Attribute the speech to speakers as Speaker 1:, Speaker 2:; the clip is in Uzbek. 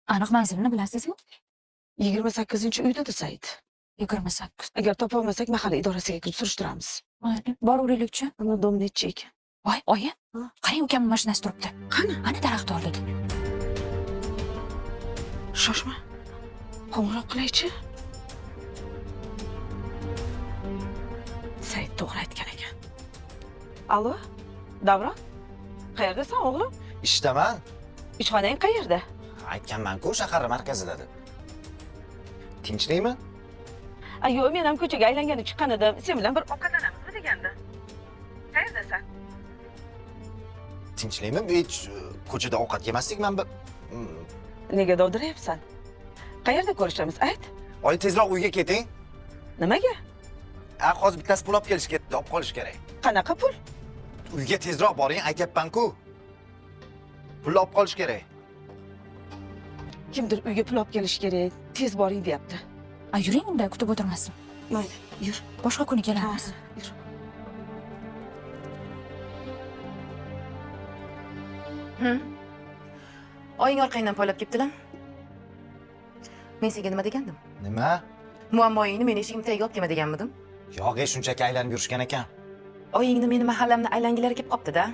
Speaker 1: Aniq manzilini bilasizmi?
Speaker 2: 28-uyda Said.
Speaker 1: 28.
Speaker 2: Agar topolmasak mahalla idorasiga kirib surishtiramiz.
Speaker 1: Mayli, boraylikchi.
Speaker 2: Ana dom nechi ekan?
Speaker 1: Voy, oyi.
Speaker 2: Ha?
Speaker 1: Qarang, ukamning mashinasi turibdi.
Speaker 2: Qani?
Speaker 1: Ana daraxt oldida.
Speaker 2: Shoshma. Qo'ng'iroq qilaychi. Said to'g'ri aytgan ekan. Allo? Davron? Qayerdasan o'g'lim?
Speaker 3: Ishdaman.
Speaker 2: Ishxonang qayerda?
Speaker 3: Aytganman-ku, shahar markazida deb. Tinchlikmi?
Speaker 2: Yo'q, men ham ko'chaga aylangani chiqqan edim. Sen bilan bir ovqatlanamizmi deganda. Qayerdasan?
Speaker 3: Tinchlikmi? Hech ko'chada ovqat yemasdik men bir.
Speaker 2: Nega dovdirayapsan? Qayerda ko'rishamiz? Ayt.
Speaker 3: Oy, tezroq uyga keting.
Speaker 2: Nimaga?
Speaker 3: Hozir bittasi pul olib kelish kerak, olib qolish kerak.
Speaker 2: Qanaqa pul?
Speaker 3: Uyga tezroq boring, aytyapman-ku. Pul olib qolish kerak.
Speaker 2: Kimdir uyga pul olib kelish kerak. Tez boring deyapti.
Speaker 1: Yuring unda, kutib o'tirmasin.
Speaker 2: Mayli, yur.
Speaker 1: Boshqa kuni kelamiz.
Speaker 2: Yur.
Speaker 4: Oying orqangdan poylab kelibdilar. Men senga nima degandim?
Speaker 3: Nima?
Speaker 4: Muammoyingni meni eshigim tagiga olib kelma deganmidim?
Speaker 3: Yo'q, shunchaki aylanib yurishgan ekan.
Speaker 4: Oyingni meni mahallamni aylangilari kelib qopti-da.